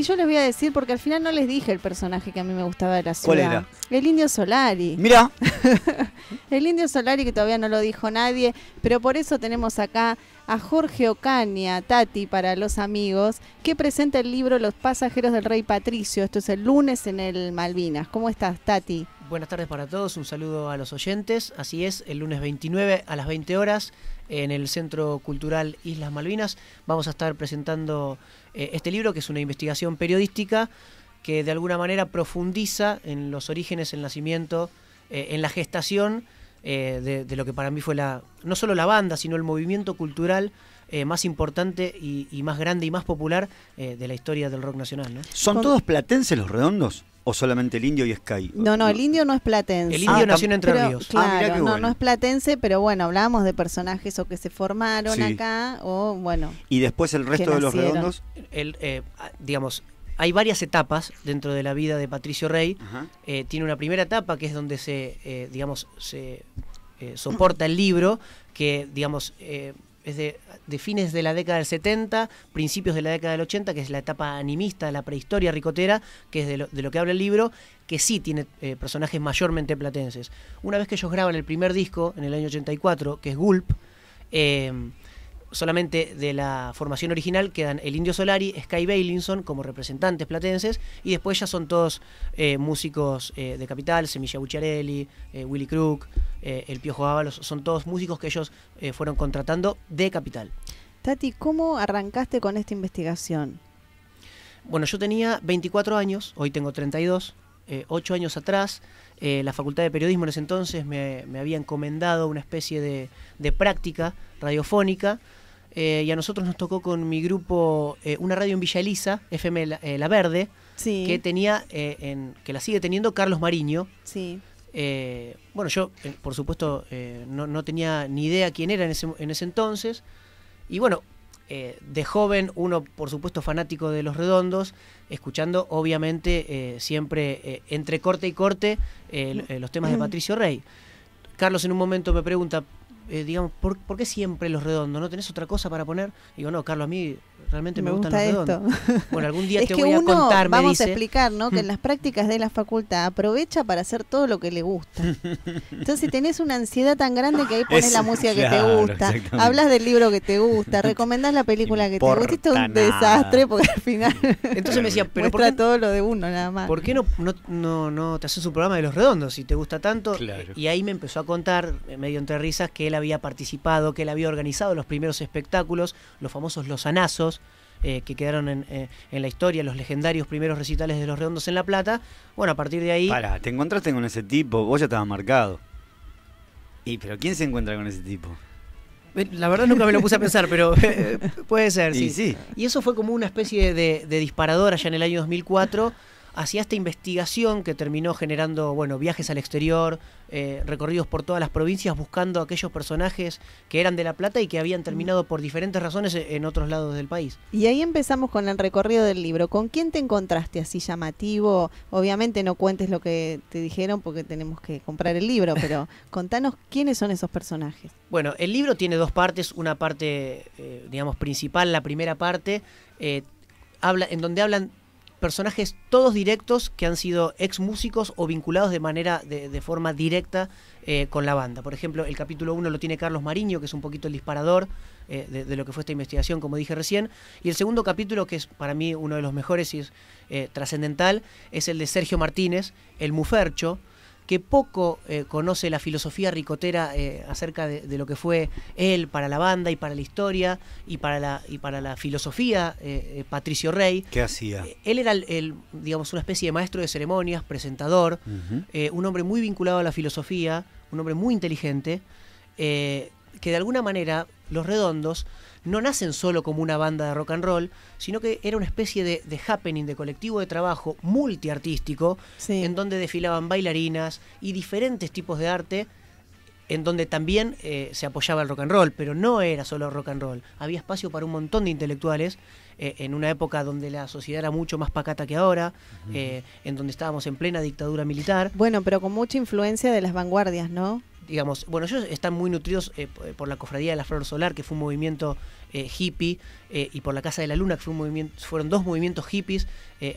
Y yo les voy a decir, porque al final no les dije el personaje que a mí me gustaba de la ciudad. ¿Cuál era? El Indio Solari. Mirá. El Indio Solari, que todavía no lo dijo nadie, pero por eso tenemos acá a Jorge Ocaña, Tati para los amigos, que presenta el libro Los pasajeros del rey Patricio. Esto es el lunes en el Malvinas. ¿Cómo estás, Tati? Buenas tardes para todos, un saludo a los oyentes. Así es, el lunes 29 a las 20 horas en el Centro Cultural Islas Malvinas vamos a estar presentando este libro, que es una investigación periodística que de alguna manera profundiza en los orígenes, el nacimiento, en la gestación de lo que para mí fue no solo la banda, sino el movimiento cultural más importante y más grande y más popular de la historia del rock nacional, ¿no? ¿Son todos platenses los Redondos? ¿O solamente el Indio y Sky? No, el Indio no es platense. El Indio nació en Entre Ríos. Claro, mirá qué bueno. no es platense, pero bueno, hablábamos de personajes o que se formaron Sí. acá, o bueno. ¿Y después el resto que de los nacieron. Redondos? Digamos, hay varias etapas dentro de la vida de Patricio Rey. Ajá. Tiene una primera etapa que es donde se soporta el libro, que digamos es de fines de la década del 70, principios de la década del 80, que es la etapa animista, la prehistoria ricotera, que es de lo que habla el libro, que sí tiene personajes mayormente platenses. Una vez que ellos graban el primer disco, en el año 84, que es Gulp, solamente de la formación original quedan el Indio Solari, Sky Bailinson como representantes platenses, y después ya son todos músicos de Capital, Semilla Bucciarelli, Willy Crook, el Piojo Ábalos, son todos músicos que ellos fueron contratando de Capital. Tati, ¿cómo arrancaste con esta investigación? Bueno, yo tenía 24 años, hoy tengo 32, 8 años atrás, la Facultad de Periodismo en ese entonces me había encomendado una especie de práctica radiofónica. Y a nosotros nos tocó con mi grupo una radio en Villa Elisa, FM La Verde, Sí. que tenía, que la sigue teniendo Carlos Mariño. Sí. Bueno, yo, por supuesto, no tenía ni idea quién era en ese entonces. Y bueno, de joven, uno, por supuesto, fanático de Los Redondos, escuchando, obviamente, siempre entre corte y corte, los temas de Patricio Rey. Carlos en un momento me pregunta, digamos, ¿por qué siempre Los Redondos? ¿No tenés otra cosa para poner? Digo, no, Carlos, a mí realmente me gustan Los Redondos. Bueno, algún día Es te que voy a uno, contar, me vamos dice. a explicar, ¿no? Que en las prácticas de la facultad aprovecha para hacer todo lo que le gusta. Entonces tenés una ansiedad tan grande que ahí pones la música que te claro, gusta, exactamente. hablas del libro que te gusta, recomendás la película que te gusta. Esto es un Importa desastre nada. porque al final Entonces me decía, pero ¿por muestra qué, todo lo de uno nada más. ¿por qué no te haces un programa de Los Redondos si te gusta tanto? Claro. Y ahí me empezó a contar, medio entre risas, que él había participado, que él había organizado los primeros espectáculos, los famosos Lozanazos, que quedaron en la historia, los legendarios primeros recitales de Los Redondos en La Plata. Bueno, a partir de ahí... Pará, te encontraste con ese tipo, vos ya estabas marcado. ¿Pero quién se encuentra con ese tipo? La verdad nunca me lo puse a pensar, pero puede ser, sí. Y sí. Y eso fue como una especie de disparador allá en el año 2004 hacia esta investigación que terminó generando, bueno, viajes al exterior, recorridos por todas las provincias buscando aquellos personajes que eran de La Plata y que habían terminado por diferentes razones en otros lados del país. Y ahí empezamos con el recorrido del libro. ¿Con quién te encontraste así llamativo? Obviamente no cuentes lo que te dijeron porque tenemos que comprar el libro, pero contanos quiénes son esos personajes. Bueno, el libro tiene dos partes, una parte, digamos, principal, la primera parte, en donde hablan personajes todos directos que han sido ex músicos o vinculados de forma directa con la banda. Por ejemplo, el capítulo 1 lo tiene Carlos Mariño, que es un poquito el disparador de lo que fue esta investigación, como dije recién. Y el segundo capítulo, que es para mí uno de los mejores y es trascendental, es el de Sergio Martínez, el Mufercho, que poco conoce la filosofía ricotera acerca de lo que fue él para la banda y para la historia y para la filosofía Patricio Rey. ¿Qué hacía? Él era digamos, una especie de maestro de ceremonias, presentador, un hombre muy vinculado a la filosofía, un hombre muy inteligente, que de alguna manera Los Redondos no nacen solo como una banda de rock and roll, sino que era una especie de happening, de colectivo de trabajo multiartístico, Sí. en donde desfilaban bailarinas y diferentes tipos de arte, en donde también se apoyaba el rock and roll, pero no era solo rock and roll. Había espacio para un montón de intelectuales, en una época donde la sociedad era mucho más pacata que ahora, en donde estábamos en plena dictadura militar. Bueno, pero con mucha influencia de las vanguardias, ¿no? digamos, bueno, ellos están muy nutridos por la Cofradía de la Flor Solar, que fue un movimiento hippie, y por la Casa de la Luna, que fue un movimiento, fueron dos movimientos hippies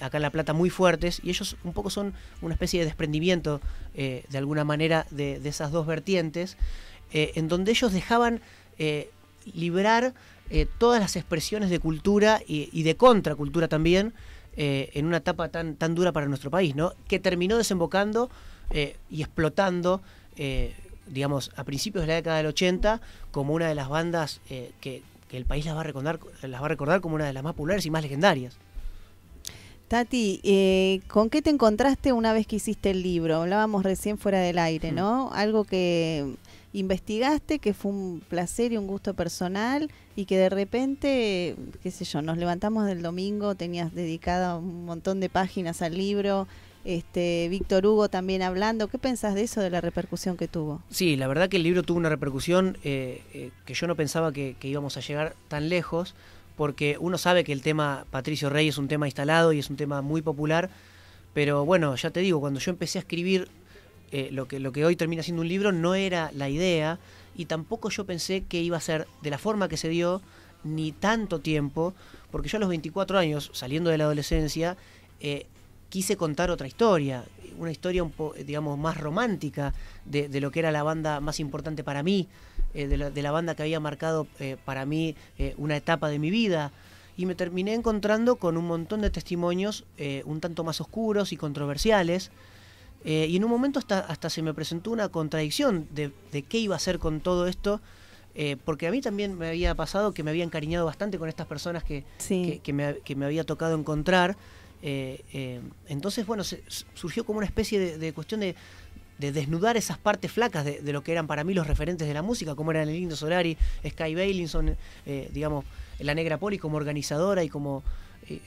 acá en La Plata muy fuertes, y ellos un poco son una especie de desprendimiento de alguna manera de esas dos vertientes, en donde ellos dejaban liberar todas las expresiones de cultura y de contracultura también, en una etapa tan dura para nuestro país, ¿no? Que terminó desembocando y explotando, digamos, a principios de la década del 80, como una de las bandas que el país las va a recordar como una de las más populares y más legendarias. Tati, ¿con qué te encontraste una vez que hiciste el libro? Hablábamos recién fuera del aire, ¿no? Algo que investigaste, que fue un placer y un gusto personal, y que de repente, qué sé yo, nos levantamos del domingo, tenías dedicado un montón de páginas al libro, Víctor Hugo también hablando. ¿Qué pensás de eso, de la repercusión que tuvo? Sí, la verdad que el libro tuvo una repercusión que yo no pensaba que íbamos a llegar tan lejos, porque uno sabe que el tema Patricio Rey es un tema instalado y es un tema muy popular, pero bueno, ya te digo, cuando yo empecé a escribir lo que hoy termina siendo un libro, no era la idea, y tampoco yo pensé que iba a ser de la forma que se dio, ni tanto tiempo, porque yo a los 24 años, saliendo de la adolescencia, quise contar otra historia, una historia un poco, digamos, más romántica de lo que era la banda más importante para mí, de la banda que había marcado para mí una etapa de mi vida, y me terminé encontrando con un montón de testimonios un tanto más oscuros y controversiales, y en un momento hasta se me presentó una contradicción de qué iba a hacer con todo esto, porque a mí también me había pasado que me había encariñado bastante con estas personas que me había tocado encontrar. Entonces, bueno, surgió como una especie de cuestión de desnudar esas partes flacas de lo que eran para mí los referentes de la música, como eran el Indio Solari, Sky Bailinson, digamos, la Negra Poli como organizadora y como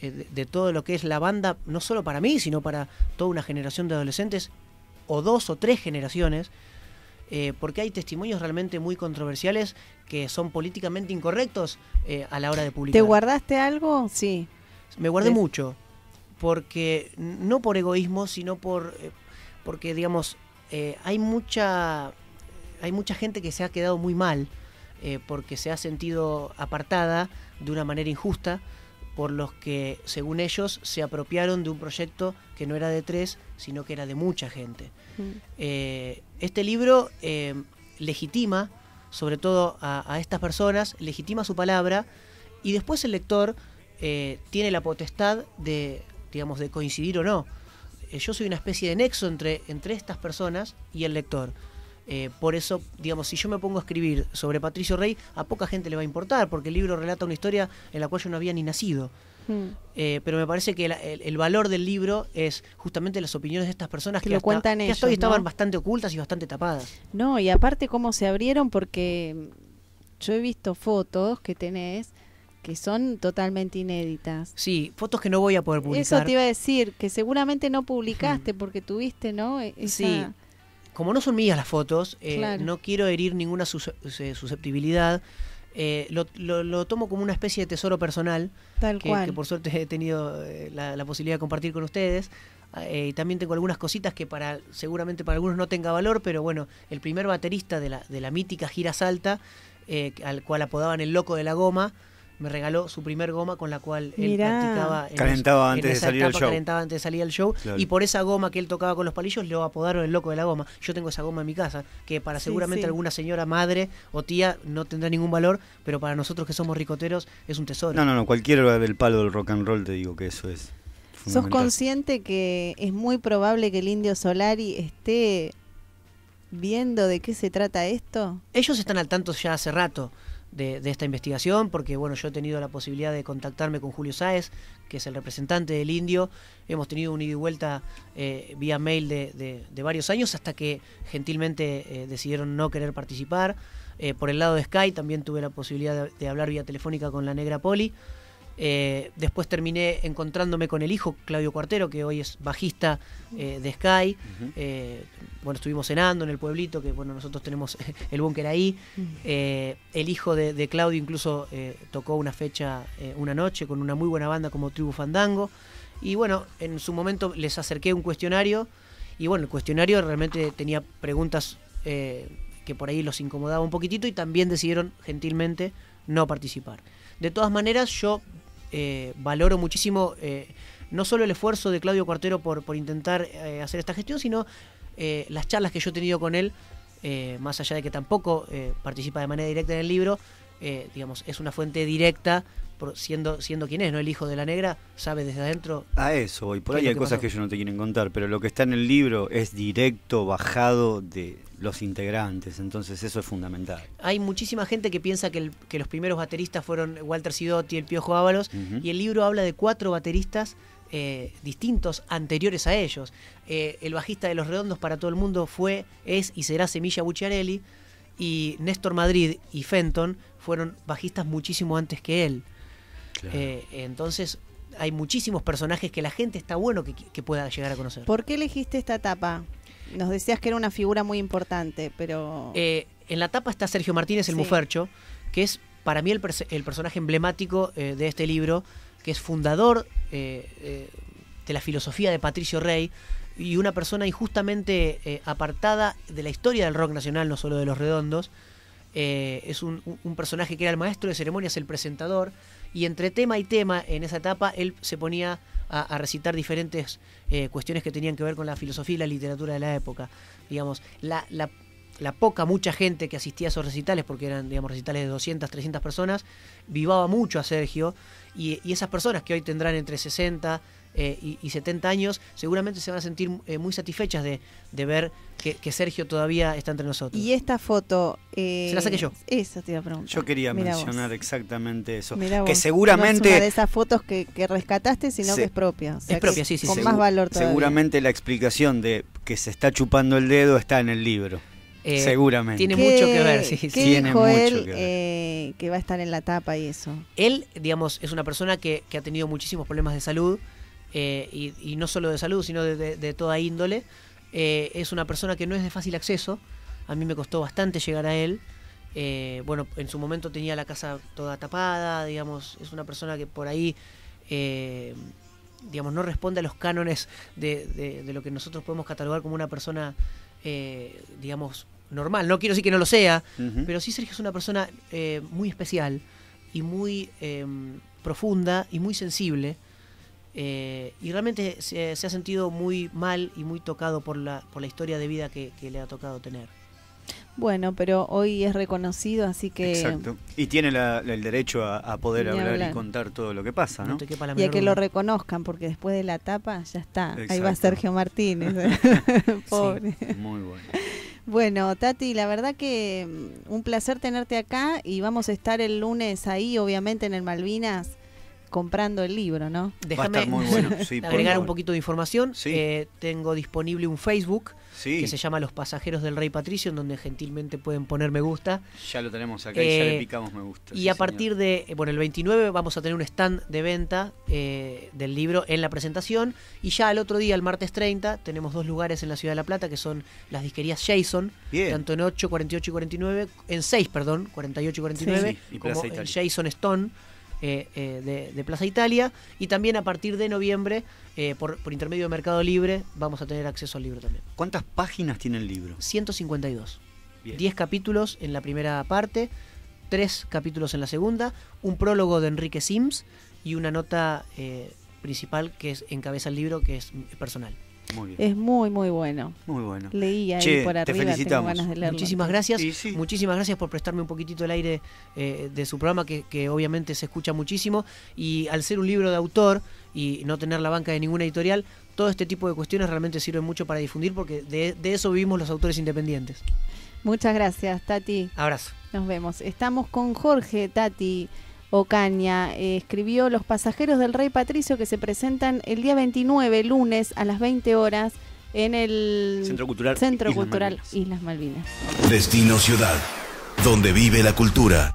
de todo lo que es la banda, no solo para mí, sino para toda una generación de adolescentes, o 2 o 3 generaciones, porque hay testimonios realmente muy controversiales que son políticamente incorrectos a la hora de publicar. ¿Te guardaste algo? Sí. Me guardé mucho, porque no por egoísmo, sino porque, digamos, hay mucha gente que se ha quedado muy mal, porque se ha sentido apartada de una manera injusta por los que, según ellos, se apropiaron de un proyecto que no era de 3, sino que era de mucha gente. Este libro legitima, sobre todo a estas personas, legitima su palabra, y después el lector tiene la potestad de, digamos, de coincidir o no. Yo soy una especie de nexo entre estas personas y el lector. Por eso, digamos, si yo me pongo a escribir sobre Patricio Rey, a poca gente le va a importar, porque el libro relata una historia en la cual yo no había ni nacido. Pero me parece que el valor del libro es justamente las opiniones de estas personas que hasta hoy estaban bastante ocultas y bastante tapadas. No, y aparte cómo se abrieron, porque yo he visto fotos que tenés que son totalmente inéditas. Sí, fotos que no voy a poder publicar. Eso te iba a decir, que seguramente no publicaste porque tuviste, ¿no? Sí. Como no son mías las fotos, claro, no quiero herir ninguna susceptibilidad. Lo tomo como una especie de tesoro personal, tal cual, que por suerte he tenido la posibilidad de compartir con ustedes. Y también tengo algunas cositas que seguramente para algunos no tenga valor, pero bueno, el primer baterista de la mítica Gira Salta, al cual apodaban el Loco de la Goma, me regaló su primer goma con la cual él practicaba. Calentaba antes de salir al show. Claro. Y por esa goma que él tocaba con los palillos, lo apodaron el Loco de la Goma. Yo tengo esa goma en mi casa, que para seguramente alguna señora, madre o tía no tendrá ningún valor, pero para nosotros que somos ricoteros es un tesoro. No, cualquiera del palo del rock and roll, te digo que eso es fundamental. ¿Sos consciente que es muy probable que el Indio Solari esté viendo de qué se trata esto? Ellos están al tanto ya hace rato de esta investigación, porque bueno, yo he tenido la posibilidad de contactarme con Julio Sáez, que es el representante del Indio. Hemos tenido un ida y vuelta vía mail de varios años, hasta que gentilmente decidieron no querer participar. Por el lado de Sky también tuve la posibilidad de hablar vía telefónica con la Negra Poli. Después terminé encontrándome con el hijo, Claudio Cuartero, que hoy es bajista de Sky. Bueno, estuvimos cenando en el pueblito, que bueno, nosotros tenemos el búnker ahí. El hijo de Claudio incluso tocó una fecha, una noche, con una muy buena banda como Tribu Fandango. Y bueno, en su momento les acerqué un cuestionario, y bueno, el cuestionario realmente tenía preguntas que por ahí los incomodaba un poquitito y también decidieron gentilmente no participar. De todas maneras, yo valoro muchísimo no solo el esfuerzo de Claudio Cuartero por intentar hacer esta gestión, sino las charlas que yo he tenido con él, más allá de que tampoco participa de manera directa en el libro, digamos, es una fuente directa, siendo quien es, ¿no? El hijo de la negra, sabe desde adentro. A eso voy. Por ahí hay cosas que ellos no te quieren contar, pero lo que está en el libro es directo, bajado de los integrantes, entonces eso es fundamental. Hay muchísima gente que piensa que los primeros bateristas fueron Walter Sidotti, el Piojo Ábalos, y el libro habla de 4 bateristas distintos anteriores a ellos. El bajista de Los Redondos para todo el mundo es y será Semilla Bucciarelli, y Néstor Madrid y Fenton fueron bajistas muchísimo antes que él. Claro. Entonces hay muchísimos personajes que la gente está bueno que pueda llegar a conocer. ¿Por qué elegiste esta etapa? Nos decías que era una figura muy importante, pero... en la tapa está Sergio Martínez, el Mufercho, que es para mí el personaje emblemático de este libro, que es fundador de la filosofía de Patricio Rey y una persona injustamente apartada de la historia del rock nacional, no solo de Los Redondos. Es un personaje que era el maestro de ceremonias, el presentador, y entre tema y tema en esa etapa él se ponía a recitar diferentes cuestiones que tenían que ver con la filosofía y la literatura de la época. Digamos, mucha gente que asistía a esos recitales, porque eran, digamos, recitales de 200, 300 personas, vivaba mucho a Sergio, y esas personas que hoy tendrán entre 60 y 70 años, seguramente se van a sentir muy satisfechas de ver que Sergio todavía está entre nosotros. Y esta foto... se la saqué yo. Eso te iba a preguntar. Yo quería mencionar exactamente eso. Que seguramente... No es una de esas fotos que rescataste, sino que es propia. O sea, es propia, sí. Con más valor todavía. Seguramente la explicación de que se está chupando el dedo está en el libro. Seguramente. Tiene mucho que ver, sí. ¿Qué tiene dijo mucho él que ver. Que va a estar en la tapa y eso? Él, digamos, es una persona que ha tenido muchísimos problemas de salud, y no solo de salud, sino de toda índole. Es una persona que no es de fácil acceso. A mí me costó bastante llegar a él. Bueno, en su momento tenía la casa toda tapada, digamos. Es una persona que por ahí, digamos, no responde a los cánones de lo que nosotros podemos catalogar como una persona, digamos, normal. No quiero decir que no lo sea, pero sí Sergio es una persona muy especial y muy profunda y muy sensible. Y realmente se ha sentido muy mal y muy tocado por la historia de vida que le ha tocado tener. Bueno, pero hoy es reconocido, así que... Exacto. Y tiene el derecho a poder hablar y contar todo lo que pasa, ¿no? Y a que lo reconozcan, porque después de la tapa ya está. Exacto. Ahí va Sergio Martínez. Pobre. Sí, muy bueno. Bueno, Tati, la verdad que un placer tenerte acá y vamos a estar el lunes ahí, obviamente, en el Malvinas, comprando el libro, ¿no? Déjame muy bueno. Sí, agregar un poquito de información. Sí. Tengo disponible un Facebook que se llama Los Pasajeros del Rey Patricio, en donde gentilmente pueden poner me gusta. Ya lo tenemos acá y ya le picamos me gusta. Y a partir de, el 29 vamos a tener un stand de venta del libro en la presentación, y ya el otro día, el martes 30, tenemos 2 lugares en la Ciudad de La Plata, que son las disquerías Jason, tanto en 8, 48 y 49, en 6, 48 y 49, y como Plaza el Jason Stone, de Plaza Italia, y también a partir de noviembre, por intermedio de Mercado Libre, vamos a tener acceso al libro también. ¿Cuántas páginas tiene el libro? 152. Bien. 10 capítulos en la primera parte, 3 capítulos en la segunda, un prólogo de Enrique Sims y una nota principal que encabeza el libro, que es personal. Muy bien. Es muy, muy bueno. Muy bueno. Leí ahí por arriba, tengo ganas de leerlo. Muchísimas gracias. Sí. Muchísimas gracias por prestarme un poquitito el aire de su programa, que obviamente se escucha muchísimo. Y al ser un libro de autor y no tener la banca de ninguna editorial, todo este tipo de cuestiones realmente sirven mucho para difundir, porque de eso vivimos los autores independientes. Muchas gracias, Tati. Abrazo. Nos vemos. Estamos con Jorge Tati Ocaña. Escribió Los Pasajeros del Rey Patricio, que se presentan el día 29, lunes, a las 20 horas, en el Centro Cultural Islas Malvinas. Destino Ciudad, donde vive la cultura.